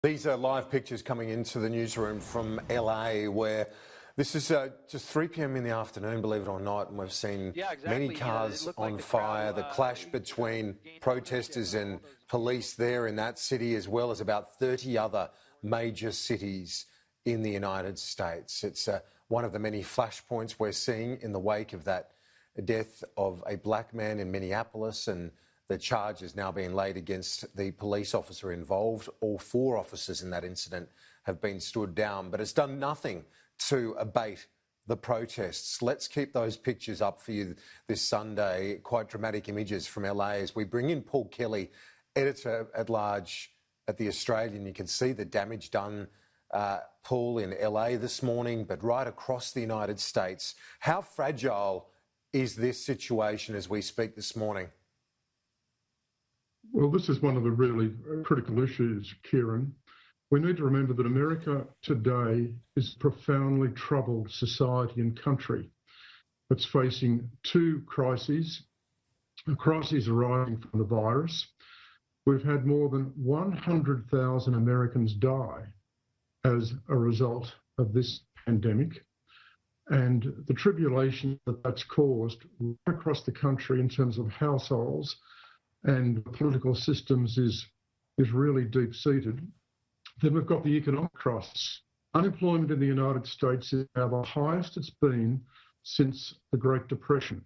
These are live pictures coming into the newsroom from LA, where this is just 3 p.m. in the afternoon, believe it or not, and we've seen many cars on fire. The clash between protesters and police there in that city, as well as about 30 other major cities in the United States. It's one of the many flashpoints we're seeing in the wake of that death of a black man in Minneapolis, and the charge is now being laid against the police officer involved. All 4 officers in that incident have been stood down, but it's done nothing to abate the protests. Let's keep those pictures up for you this Sunday. Quite dramatic images from LA as we bring in Paul Kelly, editor-at-large at The Australian. You can see the damage done, Paul, in LA this morning, but right across the United States. How fragile is this situation as we speak this morning? Well, this is one of the really critical issues, Kieran. We need to remember that America today is a profoundly troubled society and country that's facing 2 crises. A crisis arising from the virus. We've had more than 100,000 Americans die as a result of this pandemic, and the tribulation that that's caused right across the country in terms of households and political systems is really deep-seated. Then we've got the economic crisis. Unemployment in the United States is now the highest it's been since the Great Depression.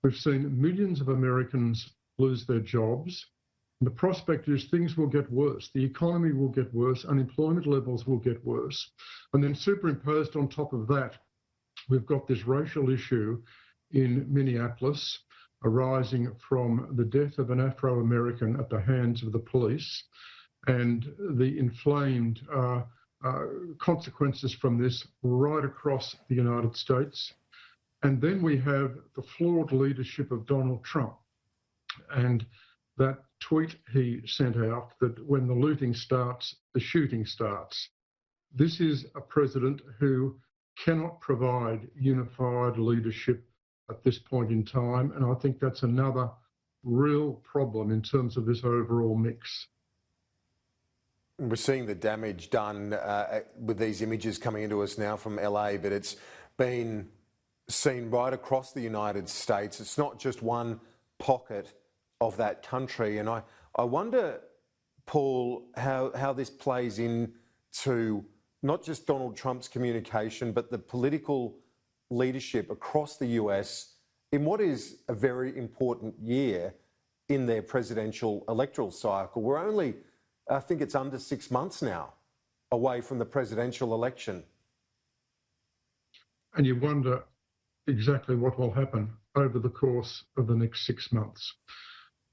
We've seen millions of Americans lose their jobs. And the prospect is things will get worse. The economy will get worse. Unemployment levels will get worse. And then superimposed on top of that, we've got this racial issue in Minneapolis arising from the death of an Afro-American at the hands of the police, and the inflamed consequences from this right across the United States. And then we have the flawed leadership of Donald Trump, and that tweet he sent out that when the looting starts, the shooting starts. This is a president who cannot provide unified leadership at this point in time, and I think that's another real problem in terms of this overall mix. We're seeing the damage done with these images coming into us now from LA, but it's been seen right across the United States. It's not just one pocket of that country. And I wonder, Paul, how this plays into not just Donald Trump's communication, but the political leadership across the US in what is a very important year in their presidential electoral cycle. We're only, I think it's under 6 months now away from the presidential election. And you wonder exactly what will happen over the course of the next 6 months.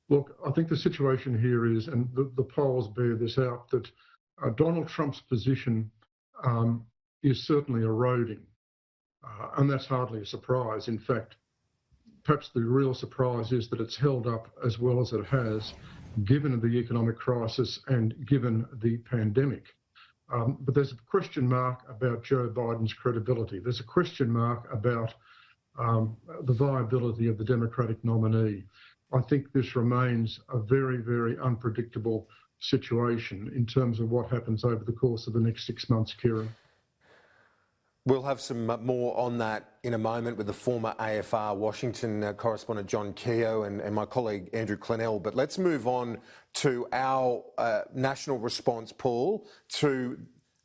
Look, I think the situation here is, and the polls bear this out, that Donald Trump's position is certainly eroding. And that's hardly a surprise. In fact, perhaps the real surprise is that it's held up as well as it has, given the economic crisis and given the pandemic. But there's a question mark about Joe Biden's credibility. There's a question mark about the viability of the Democratic nominee. I think this remains a very, very unpredictable situation in terms of what happens over the course of the next 6 months, Kieran. We'll have some more on that in a moment with the former AFR Washington correspondent John Keogh and my colleague Andrew Clennell. But let's move on to our national response, Paul, to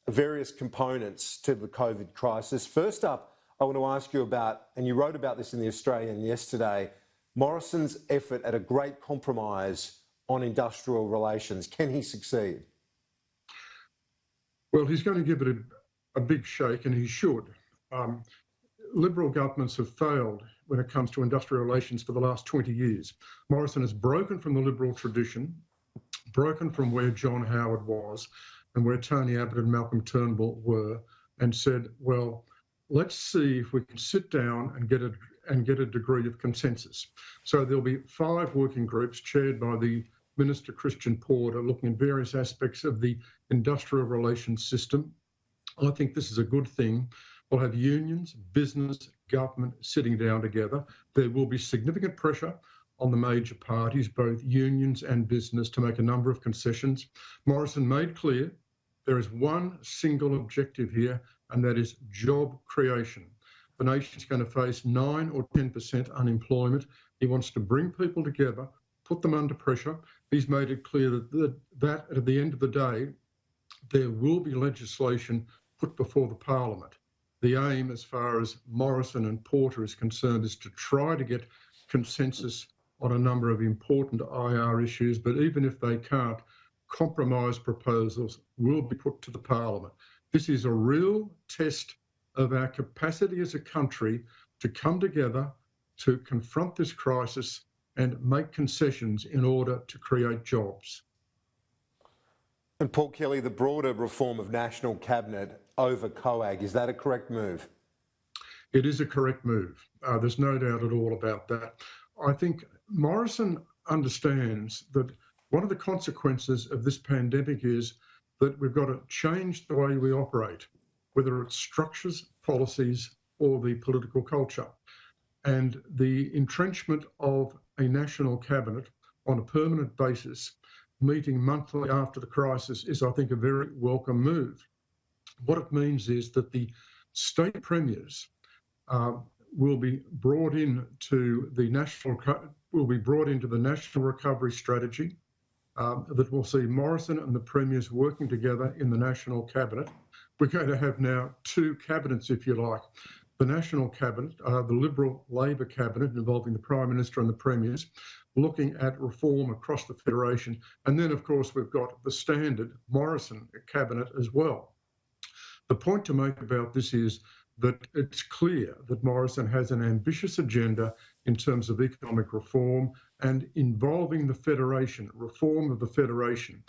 various components to the COVID crisis. First up, I want to ask you about, and you wrote about this in The Australian yesterday, Morrison's effort at a great compromise on industrial relations. Can he succeed? Well, he's going to give it a big shake, and he should. Liberal governments have failed when it comes to industrial relations for the last 20 years. Morrison has broken from the Liberal tradition, broken from where John Howard was and where Tony Abbott and Malcolm Turnbull were, and said, well, let's see if we can sit down and get a degree of consensus. So there'll be 5 working groups chaired by the Minister Christian Porter, looking at various aspects of the industrial relations system. I think this is a good thing. We'll have unions, business, government sitting down together. There will be significant pressure on the major parties, both unions and business, to make a number of concessions. Morrison made clear There is one single objective here, and that is job creation. The nation's going to face 9 or 10% unemployment. He wants to bring people together, put them under pressure. He's made it clear that at the end of the day, there will be legislation put before the Parliament. The aim, as far as Morrison and Porter is concerned, is to try to get consensus on a number of important IR issues, but even if they can't, compromise proposals will be put to the Parliament. This is a real test of our capacity as a country to come together to confront this crisis and make concessions in order to create jobs. And Paul Kelly, the broader reform of National Cabinet over COAG, is that a correct move? It is a correct move. There's no doubt at all about that. I think Morrison understands that one of the consequences of this pandemic is that we've got to change the way we operate, whether it's structures, policies, or the political culture. And the entrenchment of a national cabinet on a permanent basis, meeting monthly after the crisis, is, I think, a very welcome move. What it means is that the state premiers will be brought into the national recovery strategy that will see Morrison and the premiers working together in the national cabinet. We're going to have now two cabinets, if you like. The national cabinet, the Liberal Labor cabinet involving the Prime Minister and the premiers, looking at reform across the Federation. And then, of course, we've got the standard Morrison cabinet as well. The point to make about this is that it's clear that Morrison has an ambitious agenda in terms of economic reform and involving the Federation, reform of the Federation.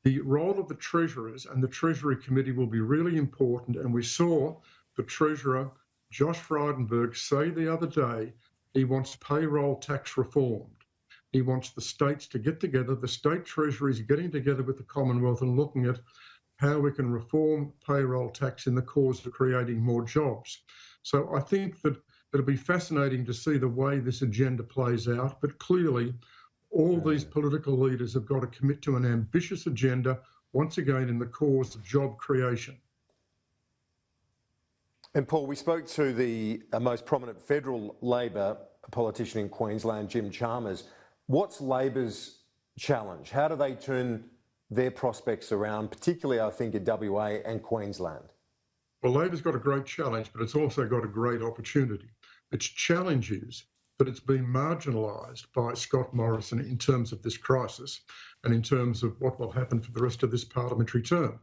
The role of the Treasurers and the Treasury Committee will be really important, and we saw the Treasurer, Josh Frydenberg, say the other day he wants payroll tax reformed. He wants the states to get together, the state treasuries getting together with the Commonwealth and looking at how we can reform payroll tax in the cause of creating more jobs. So I think that it'll be fascinating to see the way this agenda plays out, but clearly all these political leaders have got to commit to an ambitious agenda, once again in the cause of job creation. And Paul, we spoke to the most prominent federal Labor politician in Queensland, Jim Chalmers. What's Labor's challenge? How do they turn their prospects around, particularly, I think, in WA and Queensland? Well, Labor's got a great challenge, but it's also got a great opportunity. Its challenge is that it's been marginalised by Scott Morrison in terms of this crisis and in terms of what will happen for the rest of this parliamentary term.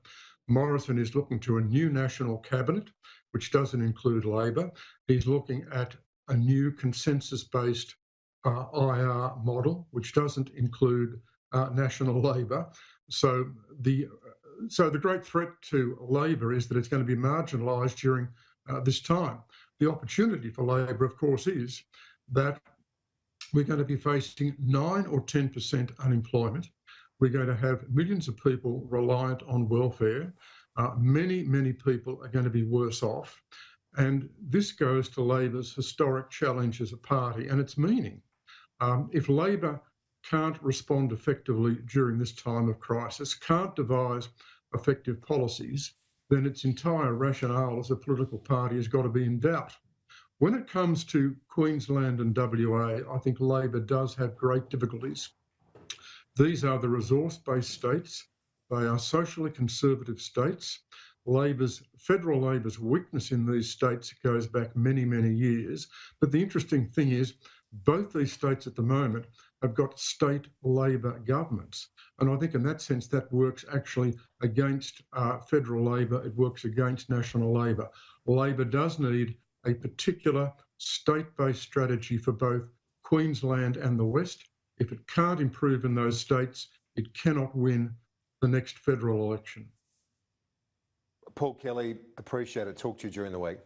Morrison is looking to a new national cabinet, which doesn't include Labor. He's looking at a new consensus-based IR model, which doesn't include national Labor. So the great threat to Labor is that it's going to be marginalised during this time. The opportunity for Labor, of course, is that we're going to be facing 9 or 10% unemployment. We're going to have millions of people reliant on welfare. Many people are going to be worse off. And this goes to Labor's historic challenge as a party and its meaning. If Labor can't respond effectively during this time of crisis, can't devise effective policies, then its entire rationale as a political party has got to be in doubt. When it comes to Queensland and WA, I think Labor does have great difficulties. These are the resource-based states. They are socially conservative states. Federal Labor's weakness in these states goes back many years. But the interesting thing is, both these states at the moment have got state Labor governments. And I think in that sense, that works actually against federal Labor. It works against national Labor. Labor does need a particular state-based strategy for both Queensland and the West. If it can't improve in those states, it cannot win the next federal election. Paul Kelly, appreciate it. Talk to you during the week.